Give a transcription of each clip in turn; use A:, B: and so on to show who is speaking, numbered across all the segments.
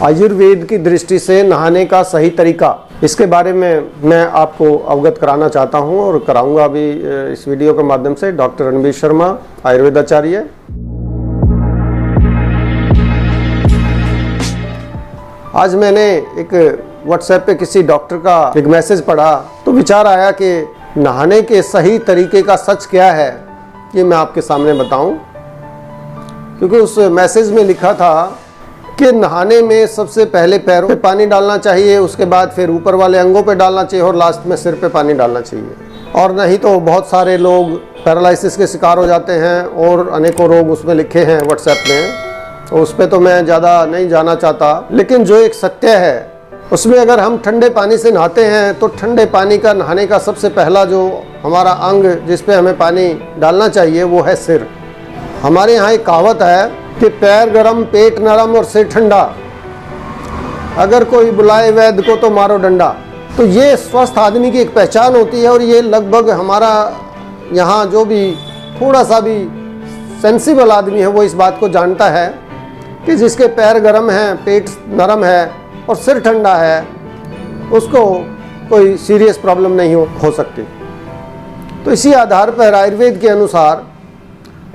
A: आयुर्वेद की दृष्टि से नहाने का सही तरीका, इसके बारे में मैं आपको अवगत कराना चाहता हूं और कराऊंगा अभी इस वीडियो के माध्यम से। डॉक्टर रणबीर शर्मा, आयुर्वेदाचार्य। आज मैंने एक व्हाट्सएप पे किसी डॉक्टर का एक मैसेज पढ़ा तो विचार आया कि नहाने के सही तरीके का सच क्या है, ये मैं आपके सामने बताऊं। क्योंकि उस मैसेज में लिखा था कि नहाने में सबसे पहले पैरों पे पानी डालना चाहिए, उसके बाद फिर ऊपर वाले अंगों पे डालना चाहिए और लास्ट में सिर पे पानी डालना चाहिए। और नहीं तो बहुत सारे लोग पैरालिसिस के शिकार हो जाते हैं और अनेकों रोग उसमें लिखे हैं व्हाट्सएप में, तो उस पर तो मैं ज़्यादा नहीं जाना चाहता। लेकिन जो एक सत्य है उसमें, अगर हम ठंडे पानी से नहाते हैं तो ठंडे पानी का नहाने का सबसे पहला जो हमारा अंग जिस पे हमें पानी डालना चाहिए वो है सिर। हमारे यहाँ एक कहावत है कि पैर गरम पेट नरम और सिर ठंडा, अगर कोई बुलाए वैद्य को तो मारो डंडा। तो ये स्वस्थ आदमी की एक पहचान होती है और ये लगभग हमारा यहाँ जो भी थोड़ा सा भी सेंसिबल आदमी है वो इस बात को जानता है कि जिसके पैर गरम हैं, पेट नरम है और सिर ठंडा है, उसको कोई सीरियस प्रॉब्लम नहीं हो सकती। तो इसी आधार पर आयुर्वेद के अनुसार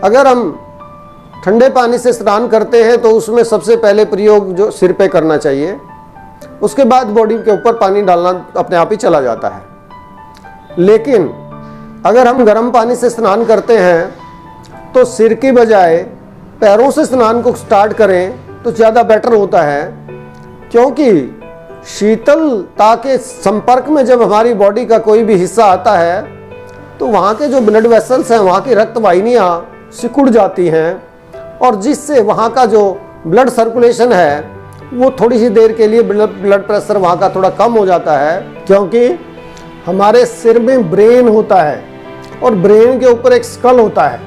A: अगर हम ठंडे पानी से स्नान करते हैं तो उसमें सबसे पहले प्रयोग जो सिर पे करना चाहिए, उसके बाद बॉडी के ऊपर पानी डालना अपने आप ही चला जाता है। लेकिन अगर हम गर्म पानी से स्नान करते हैं तो सिर की बजाय पैरों से स्नान को स्टार्ट करें तो ज़्यादा बेटर होता है। क्योंकि शीतलता के संपर्क में जब हमारी बॉडी का कोई भी हिस्सा आता है तो वहाँ के जो ब्लड वेसल्स हैं, वहाँ की रक्त वाहिनियाँ सिकुड़ जाती हैं और जिससे वहाँ का जो ब्लड सर्कुलेशन है वो थोड़ी सी देर के लिए ब्लड प्रेशर वहाँ का थोड़ा कम हो जाता है। क्योंकि हमारे सिर में ब्रेन होता है और ब्रेन के ऊपर एक स्कल होता है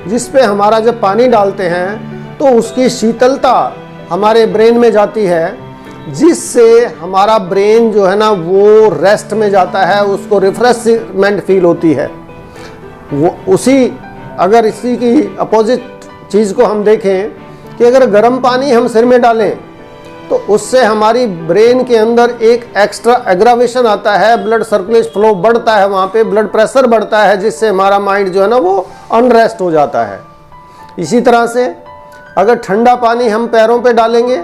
A: जिस पे हमारा जब पानी डालते हैं तो उसकी शीतलता हमारे ब्रेन में जाती है, जिससे हमारा ब्रेन जो है ना वो रेस्ट में जाता है, उसको रिफ्रेशमेंट फील होती है। वो अगर इसी की अपोजिट चीज़ को हम देखें कि अगर गर्म पानी हम सिर में डालें तो उससे हमारी ब्रेन के अंदर एक एक्स्ट्रा एग्रावेशन आता है, ब्लड सर्कुलेशन फ्लो बढ़ता है, वहाँ पे ब्लड प्रेशर बढ़ता है, जिससे हमारा माइंड जो है ना वो अनरेस्ट हो जाता है। इसी तरह से अगर ठंडा पानी हम पैरों पे डालेंगे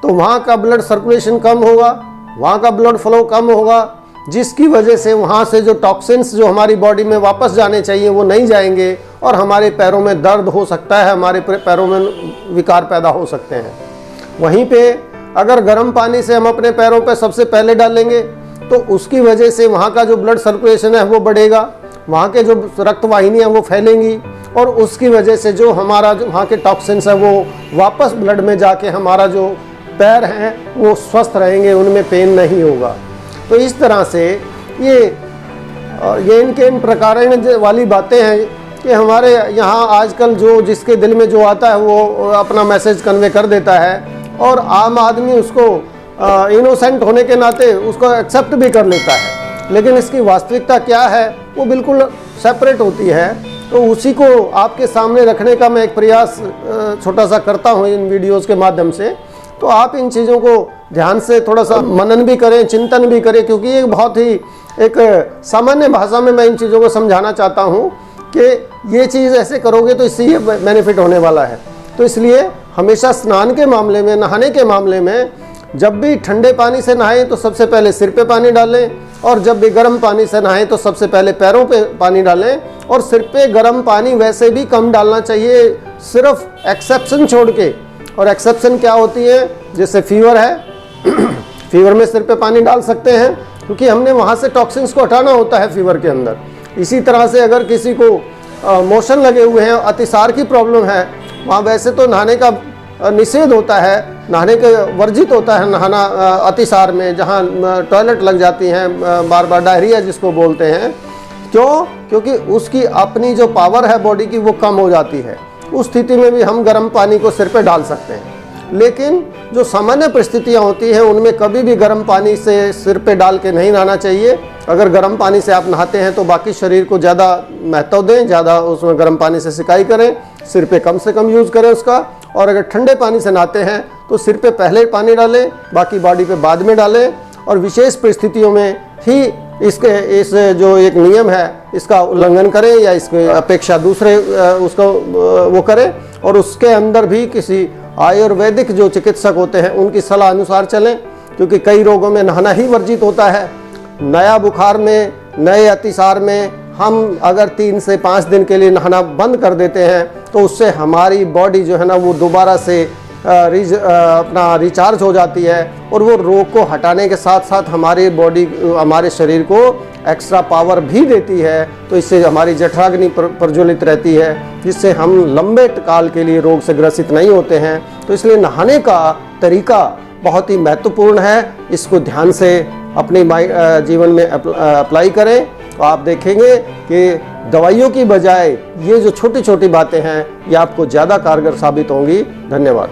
A: तो वहाँ का ब्लड सर्कुलेशन कम होगा, वहाँ का ब्लड फ्लो कम होगा, जिसकी वजह से वहाँ से जो टॉक्सिन्स जो हमारी बॉडी में वापस जाने चाहिए वो नहीं जाएंगे और हमारे पैरों में दर्द हो सकता है, हमारे पैरों में विकार पैदा हो सकते हैं। वहीं पे अगर गर्म पानी से हम अपने पैरों पे सबसे पहले डालेंगे तो उसकी वजह से वहाँ का जो ब्लड सर्कुलेशन है वो बढ़ेगा, वहाँ के जो रक्त वाहिनियाँ वो फैलेंगी और उसकी वजह से जो हमारा जो वहाँ के टॉक्सिन्स है वो वापस ब्लड में जाके हमारा जो पैर हैं वो स्वस्थ रहेंगे, उनमें पेन नहीं होगा। तो इस तरह से ये इनके इन प्रकार वाली बातें हैं कि हमारे यहाँ आजकल जो जिसके दिल में जो आता है वो अपना मैसेज कन्वे कर देता है और आम आदमी उसको इनोसेंट होने के नाते उसको एक्सेप्ट भी कर लेता है। लेकिन इसकी वास्तविकता क्या है वो बिल्कुल सेपरेट होती है। तो उसी को आपके सामने रखने का मैं एक प्रयास छोटा सा करता हूँ इन वीडियोज़ के माध्यम से। तो आप इन चीज़ों को ध्यान से थोड़ा सा मनन भी करें, चिंतन भी करें, क्योंकि ये बहुत ही एक सामान्य भाषा में मैं इन चीज़ों को समझाना चाहता हूँ कि ये चीज़ ऐसे करोगे तो इससे ये बेनिफिट होने वाला है। तो इसलिए हमेशा स्नान के मामले में, नहाने के मामले में, जब भी ठंडे पानी से नहाएं तो सबसे पहले सिर पे पानी डालें और जब भी गर्म पानी से नहाएं तो सबसे पहले पैरों पे पानी डालें। और सिर पे गर्म पानी वैसे भी कम डालना चाहिए, सिर्फ एक्सेप्शन छोड़ के। और एक्सेप्शन क्या होती है, जैसे फीवर है फीवर में सिर पे पानी डाल सकते हैं क्योंकि हमने वहाँ से टॉक्सिन्स को हटाना होता है फीवर के अंदर। इसी तरह से अगर किसी को मोशन लगे हुए हैं, अतिसार की प्रॉब्लम है, वहाँ वैसे तो नहाने का निषेध होता है, नहाने के वर्जित होता है नहाना अतिसार में, जहाँ टॉयलेट लग जाती हैं बार बार, डायरिया जिसको बोलते हैं। क्यों? क्योंकि उसकी अपनी जो पावर है बॉडी की वो कम हो जाती है। उस स्थिति में भी हम गर्म पानी को सिर पे डाल सकते हैं। लेकिन जो सामान्य परिस्थितियाँ होती हैं उनमें कभी भी गर्म पानी से सिर पे डाल के नहीं नहाना चाहिए। अगर गर्म पानी से आप नहाते हैं तो बाकी शरीर को ज़्यादा महत्व दें, ज़्यादा उसमें गर्म पानी से सिकाई करें, सिर पे कम से कम यूज़ करें उसका। और अगर ठंडे पानी से नहाते हैं तो सिर पे पहले पानी डालें, बाकी बॉडी पे बाद में डालें। और विशेष परिस्थितियों में ही इस जो एक नियम है इसका उल्लंघन करें या इसके अपेक्षा दूसरे उसको वो करें। और उसके अंदर भी किसी आयुर्वेदिक जो चिकित्सक होते हैं उनकी सलाह अनुसार चलें, क्योंकि कई रोगों में नहाना ही वर्जित होता है। नया बुखार में, नए अतिसार में हम अगर 3 से 5 दिन के लिए नहाना बंद कर देते हैं तो उससे हमारी बॉडी जो है ना वो दोबारा से अपना रिचार्ज हो जाती है और वो रोग को हटाने के साथ साथ हमारी बॉडी, हमारे शरीर को एक्स्ट्रा पावर भी देती है। तो इससे हमारी जठराग्नि प्रज्वलित रहती है, जिससे हम लंबे काल के लिए रोग से ग्रसित नहीं होते हैं। तो इसलिए नहाने का तरीका बहुत ही महत्वपूर्ण है। इसको ध्यान से अपने जीवन में अप्लाई करें तो आप देखेंगे कि दवाइयों की बजाय ये जो छोटी छोटी बातें हैं ये आपको ज़्यादा कारगर साबित होंगी। धन्यवाद।